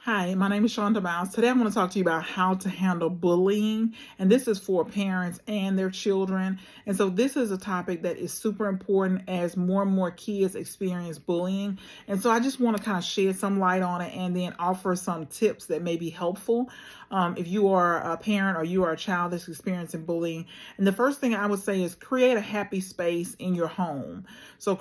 Hi, my name is Shonda Miles. Today I'm going to talk to you about how to handle bullying, and this is for parents and their children. And so this is a topic that is super important as more and more kids experience bullying. And so I just want to kind of shed some light on it and then offer some tips that may be helpful if you are a parent or you are a child that's experiencing bullying. And the first thing I would say is create a happy space in your home. So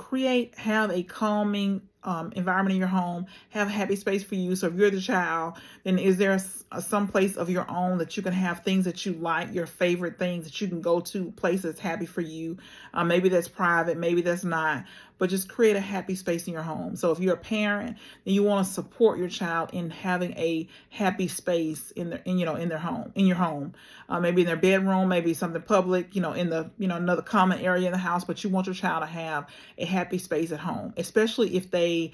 have a calming environment in your home, have a happy space for you. So if you're the child, then is there some place of your own that you can have things that you like, your favorite things that you can go to, place that's happy for you? Maybe that's private, maybe that's not, but just create a happy space in your home. So if you're a parent, then you want to support your child in having a happy space in their home, in your home, maybe in their bedroom, maybe something public, in the another common area in the house. But you want your child to have a happy space at home, especially if they're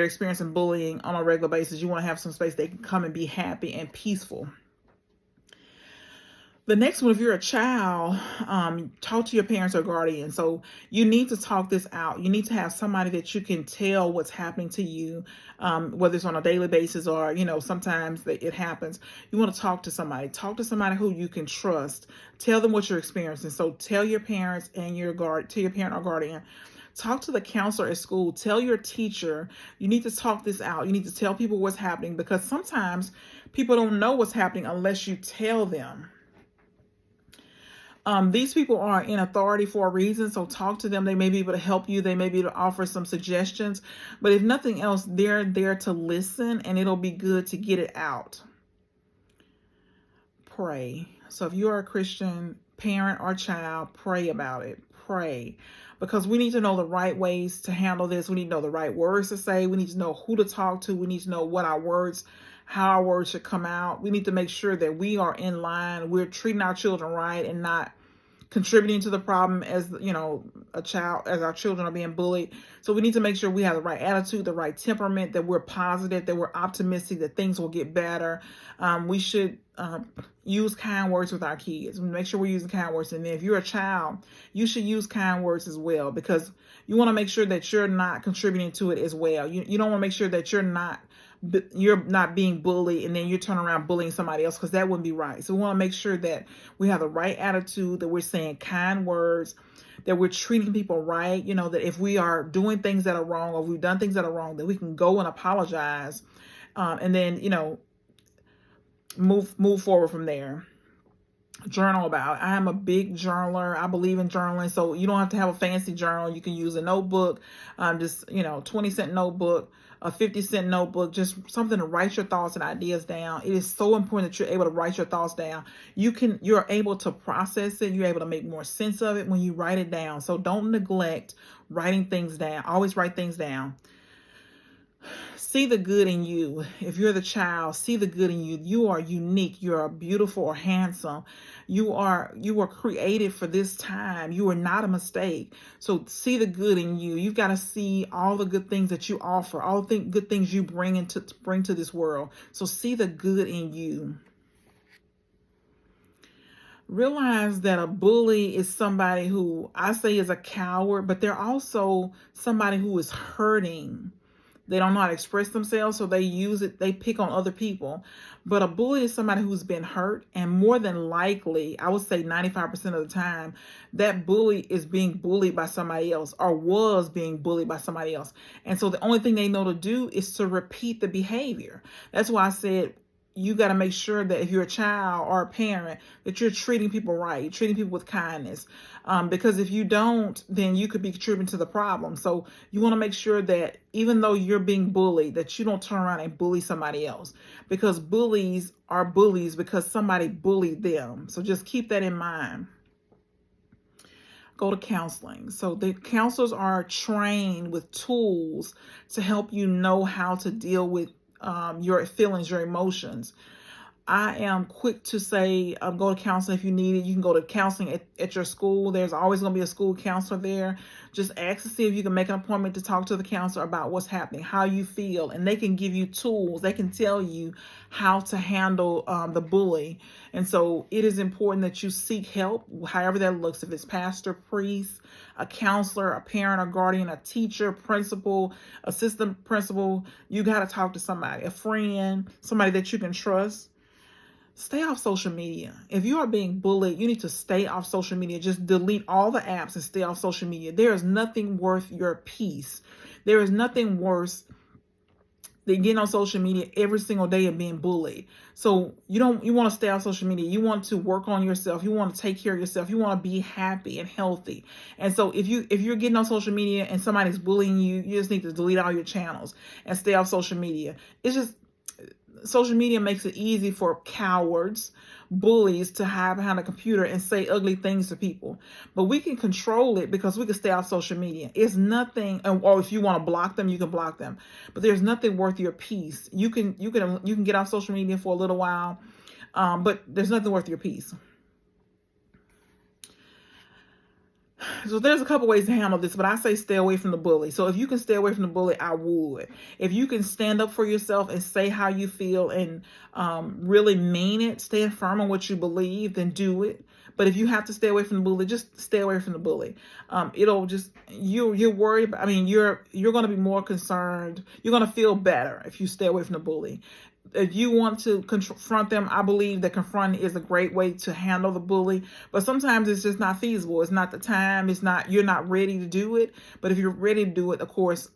experiencing bullying on a regular basis. You want to have some space they can come and be happy and peaceful. The next one, if you're a child, talk to your parents or guardian. So you need to talk this out. You need to have somebody that you can tell what's happening to you, whether it's on a daily basis or, sometimes it happens. You want to talk to somebody. Talk to somebody who you can trust. Tell them what you're experiencing. So tell your parents and to your parent or guardian. Talk to the counselor at school. Tell your teacher. You need to talk this out. You need to tell people what's happening, because sometimes people don't know what's happening unless you tell them. These people are in authority for a reason, so talk to them. They may be able to help you. They may be able to offer some suggestions. But if nothing else, they're there to listen, and it'll be good to get it out. Pray. So if you are a Christian parent or child, pray about it. Pray. Because we need to know the right ways to handle this. We need to know the right words to say. We need to know who to talk to. We need to know how our words should come out. We need to make sure that we are in line. We're treating our children right and not contributing to the problem as our children are being bullied. So we need to make sure we have the right attitude, the right temperament, that we're positive, that we're optimistic, that things will get better. We should use kind words with our kids. Make sure we're using kind words. And then if you're a child, you should use kind words as well, because you want to make sure that you're not contributing to it as well. You don't want to make sure that you're not being bullied and then you turn around bullying somebody else, because that wouldn't be right. So we want to make sure that we have the right attitude, that we're saying kind words, that we're treating people right. That if we are doing things that are wrong, or we've done things that are wrong, that we can go and apologize, and then move forward from there. Journal about it. I am a big journaler. I believe in journaling. So you don't have to have a fancy journal. You can use a notebook, just 20-cent notebook, a 50-cent notebook, just something to write your thoughts and ideas down. It is so important that you're able to write your thoughts down. You're able to process it. You're able to make more sense of it when you write it down. So don't neglect writing things down. Always write things down. See the good in you. If you're the child, see the good in you. You are unique. You are beautiful or handsome. You were created for this time. You are not a mistake. So see the good in you. You've got to see all the good things that you offer, all the good things you bring to this world. So see the good in you. Realize that a bully is somebody who I say is a coward, but they're also somebody who is hurting. They don't know how to express themselves, so they pick on other people. But a bully is somebody who's been hurt, and more than likely, I would say 95% of the time, that bully is being bullied by somebody else, or was being bullied by somebody else. And so the only thing they know to do is to repeat the behavior. That's why I said, you got to make sure that if you're a child or a parent, that you're treating people right, you're treating people with kindness. Because if you don't, then you could be contributing to the problem. So you want to make sure that even though you're being bullied, that you don't turn around and bully somebody else, because bullies are bullies because somebody bullied them. So just keep that in mind. Go to counseling. So the counselors are trained with tools to help you know how to deal with your feelings, your emotions. I am quick to say, go to counseling if you need it. You can go to counseling at your school. There's always going to be a school counselor there. Just ask to see if you can make an appointment to talk to the counselor about what's happening, how you feel, and they can give you tools. They can tell you how to handle the bully. And so it is important that you seek help, however that looks. If it's pastor, priest, a counselor, a parent or guardian, a teacher, principal, assistant principal, you got to talk to somebody, a friend, somebody that you can trust. Stay off social media. If you are being bullied, you need to stay off social media. Just delete all the apps and stay off social media. There is nothing worth your peace. There is nothing worse than getting on social media every single day and being bullied. So you want to stay off social media. You want to work on yourself. You want to take care of yourself. You want to be happy and healthy. And so if you're getting on social media and somebody's bullying you, you just need to delete all your channels and stay off social media. It's just social media makes it easy for cowards, bullies to hide behind a computer and say ugly things to people. But we can control it because we can stay off social media. It's nothing, or if you want to block them, you can block them. But there's nothing worth your peace. You can get off social media for a little while, but there's nothing worth your peace. So there's a couple ways to handle this, but I say stay away from the bully. So if you can stay away from the bully, I would. If you can stand up for yourself and say how you feel and really mean it, stand firm on what you believe, then do it. But if you have to stay away from the bully, just stay away from the bully. It'll just, you're worried about, you're going to be more concerned. You're going to feel better if you stay away from the bully. If you want to confront them, I believe that confronting is a great way to handle the bully. But sometimes it's just not feasible. It's not the time. You're not ready to do it. But if you're ready to do it, of course,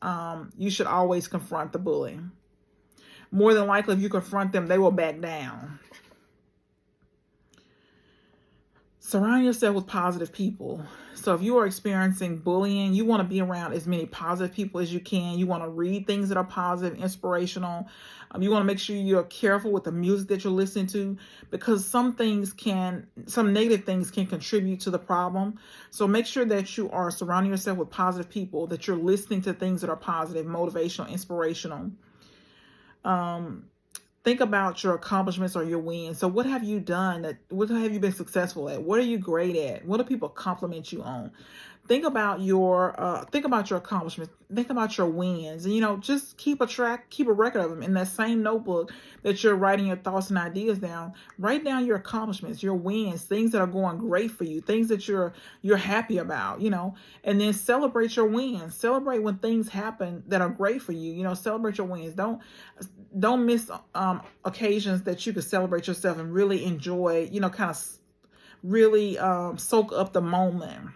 you should always confront the bully. More than likely, if you confront them, they will back down. Surround yourself with positive people. So if you are experiencing bullying, you want to be around as many positive people as you can. You want to read things that are positive, inspirational. You want to make sure you're careful with the music that you're listening to, because some negative things can contribute to the problem. So make sure that you are surrounding yourself with positive people, that you're listening to things that are positive, motivational, inspirational. Think about your accomplishments or your wins. So what have you done? What have you been successful at? What are you great at? What do people compliment you on? Think about your accomplishments. Think about your wins, and just keep a record of them in that same notebook that you're writing your thoughts and ideas down. Write down your accomplishments, your wins, things that are going great for you, things that you're happy about, and then celebrate your wins. Celebrate when things happen that are great for you. Celebrate your wins. Don't miss occasions that you can celebrate yourself and really enjoy. Kind of really soak up the moment.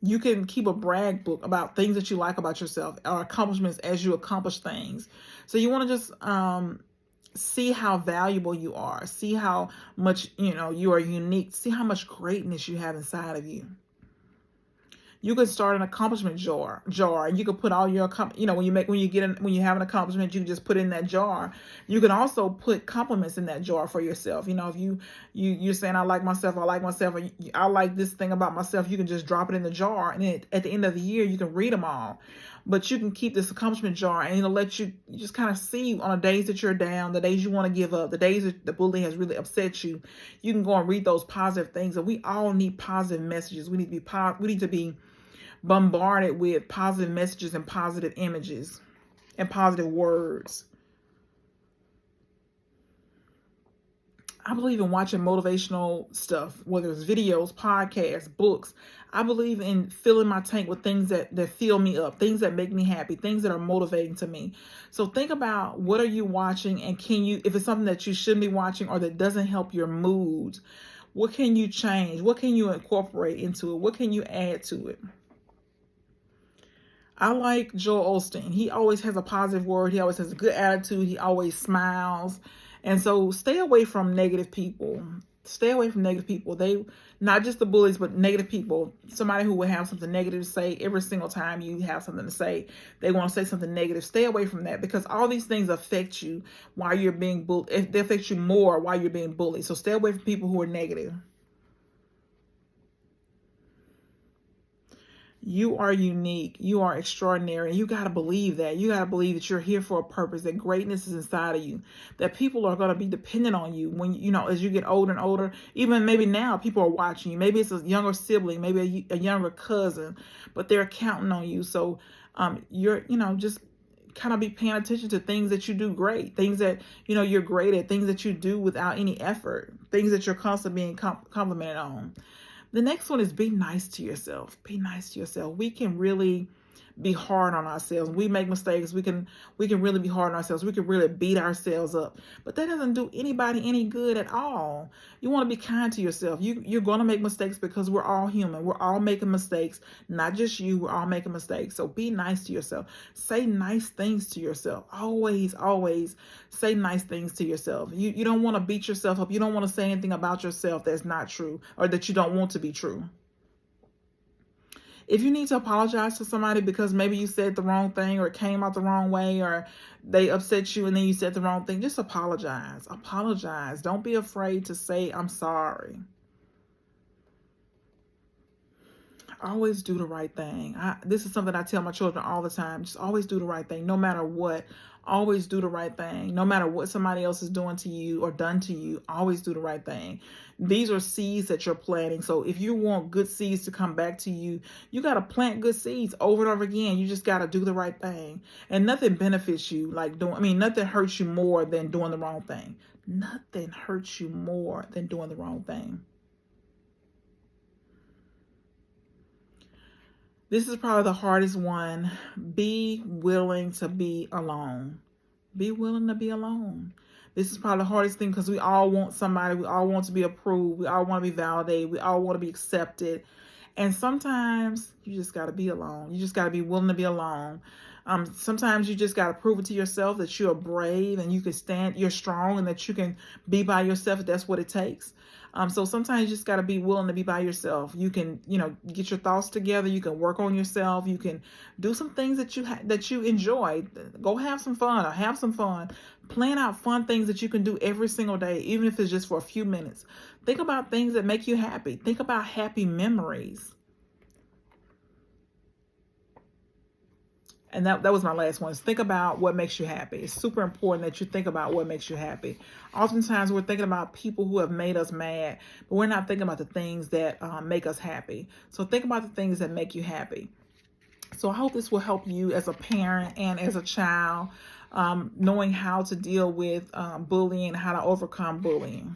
You can keep a brag book about things that you like about yourself or accomplishments as you accomplish things. So you want to just see how valuable you are. See how much, you are unique. See how much greatness you have inside of you. You can start an accomplishment jar, and you can put all your, when you have an accomplishment, you just put it in that jar. You can also put compliments in that jar for yourself. If you're saying I like myself, or I like this thing about myself, you can just drop it in the jar, and then at the end of the year, you can read them all. But you can keep this accomplishment jar, and it'll let you just kind of see on the days that you're down, the days you want to give up, the days that the bully has really upset you. You can go and read those positive things. And we all need positive messages. We need to be bombarded with positive messages and positive images and positive words. I believe in watching motivational stuff, whether it's videos, podcasts, books. I believe in filling my tank with things that fill me up, things that make me happy, things that are motivating to me. So think about, what are you watching, and if it's something that you shouldn't be watching or that doesn't help your mood, what can you change? What can you incorporate into it? What can you add to it? I like Joel Osteen. He always has a positive word. He always has a good attitude. He always smiles. And so stay away from negative people. Stay away from negative people. They, not just the bullies, but negative people. Somebody who will have something negative to say every single time you have something to say. They want to say something negative. Stay away from that, because all these things affect you while you're being bullied. They affect you more while you're being bullied. So stay away from people who are negative. You are unique. You are extraordinary. And you got to believe that. You got to believe that you're here for a purpose, that greatness is inside of you, that people are going to be dependent on you when, as you get older and older. Even maybe now people are watching you. Maybe it's a younger sibling, maybe a younger cousin, but they're counting on you. So you're, just kind of be paying attention to things that you do great, things that, you're great at, things that you do without any effort, things that you're constantly being complimented on. The next one is be nice to yourself. Be nice to yourself. We can really be hard on ourselves. We make mistakes. We can really be hard on ourselves. We can really beat ourselves up. But that doesn't do anybody any good at all. You want to be kind to yourself. You're going to make mistakes because we're all human. We're all making mistakes. Not just you. We're all making mistakes. So be nice to yourself. Say nice things to yourself. Always, always say nice things to yourself. You don't want to beat yourself up. You don't want to say anything about yourself that's not true or that you don't want to be true. If you need to apologize to somebody because maybe you said the wrong thing or it came out the wrong way or they upset you and then you said the wrong thing, just apologize. Apologize. Don't be afraid to say, I'm sorry. Always do the right thing. This is something I tell my children all the time. Just always do the right thing, no matter what. Always do the right thing. No matter what somebody else is doing to you or done to you, always do the right thing. These are seeds that you're planting. So if you want good seeds to come back to you, you got to plant good seeds over and over again. You just got to do the right thing. And nothing benefits you like nothing hurts you more than doing the wrong thing. Nothing hurts you more than doing the wrong thing. This is probably the hardest one. Be willing to be alone. Be willing to be alone. This is probably the hardest thing because we all want somebody. We all want to be approved. We all want to be validated. We all want to be accepted. And sometimes you just got to be alone. You just got to be willing to be alone. Sometimes you just got to prove it to yourself that you're brave and you can stand, you're strong and that you can be by yourself if that's what it takes. So sometimes you just got to be willing to be by yourself. You can, get your thoughts together. You can work on yourself. You can do some things that you enjoy. Go have some fun or have some fun. Plan out fun things that you can do every single day, even if it's just for a few minutes. Think about things that make you happy. Think about happy memories. And that was my last one. Think about what makes you happy. It's super important that you think about what makes you happy. Oftentimes we're thinking about people who have made us mad, but we're not thinking about the things that make us happy. So think about the things that make you happy. So I hope this will help you as a parent and as a child, knowing how to deal with bullying and how to overcome bullying.